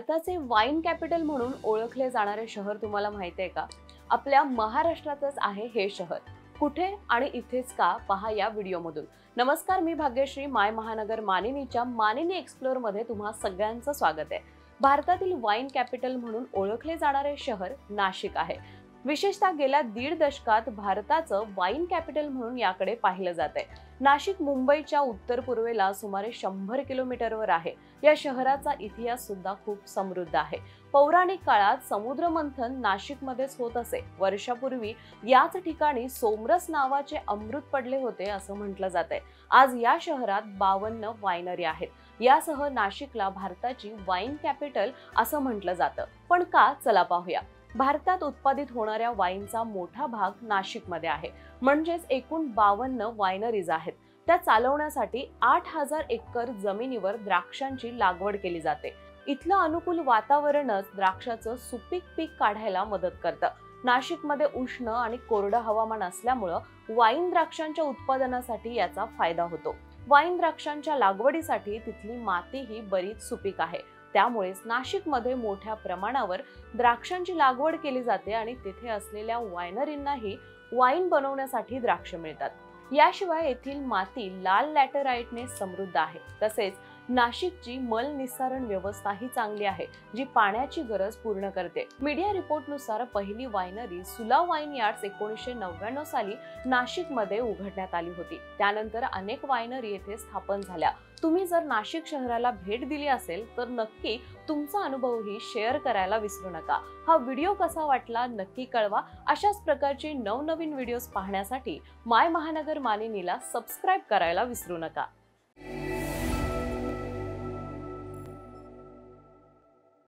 भारताचे wine capital म्हणून ओळखले जाणारे शहर तुम्हाला माहिती आहे का? आपल्या महाराष्ट्रातच आहे हे शहर. कुठे आणि इथेच का, पहा या व्हिडिओमधून. नमस्कार, मी भाग्यश्री. माय महानगर मानिनीच्या मानिनी एक्सप्लोर मध्ये तुम्हा सगळ्यांचं स्वागत आहे. भारतातील वाईन कॅपिटल म्हणून ओळखले जाणारे शहर नाशिक आहे. विशेषतः गेल्या 1.5 दशकात भारताचं वाईन कॅपिटल म्हणून याकडे पाहिलं जात आहे. नाशिक मुंबईच्या उत्तर पूर्वेला सुमारे 100 किलोमीटरवर आहे. या शहराचा इतिहास सुद्धा खूप समृद्ध आहे. पौराणिक काळात समुद्रमंथन नाशिकमध्येच होत असे. वर्षापूर्वी याच ठिकाणी सोमरस नावाचे अमृत पडले होते असं म्हटलं जातंय. आज या शहरात 52 वायनरी आहेत. यासह नाशिकला भारताची वाईन कॅपिटल असं म्हटलं जातं. पण का, चला पाहूया. भारतात उत्पादित होणाऱ्या वाईनचा मोठा भाग नाशिकमध्ये आहे. म्हणजेच एकूण 52 वायनरीज आहेत. त्या चालवण्यासाठी 8000 एकर जमिनीवर द्राक्षांची लागवड केली जाते. इथलं अनुकूल वातावरणच द्राक्षाचं सुपीक पीक काढायला मदत करतं. नाशिकमध्ये उष्ण आणि कोरडं हवामान असल्यामुळं वाईन द्राक्षांच्या उत्पादनासाठी याचा फायदा होतो. वाईन द्राक्षांच्या लागवडीसाठी तिथली माती ही बरीच सुपीक आहे. त्यामुळेच नाशिकमध्ये मोठ्या प्रमाणावर द्राक्षांची लागवड केली जाते आणि तिथे असलेल्या वायनरींनाही वाईन बनवण्यासाठी द्राक्ष मिळतात. याशिवाय येथील माती लाल लॅटराइटने समृद्ध आहे. तसेच नाशिकची मल निस्सारण व्यवस्था ही चांगली आहे, जी पाण्याची गरज पूर्ण करते. मीडिया रिपोर्टनुसार पहिली वायनरी सुला वाईन यार्ड्स 1999 साली नाशिकमध्ये उघडण्यात आली होती. त्यानंतर अनेक वायनरी येथे स्थापन झाल्या. तुम्ही जर नाशिक शहराला भेट दिली असेल तर नक्की तुमचा अनुभवही शेअर करायला विसरू नका. हा व्हिडिओ कसा वाटला नक्की कळवा. अशाच प्रकारचे नवनवीन व्हिडिओज पाहण्यासाठी माय महानगर मानिनीला सबस्क्राईब करायला विसरू नका.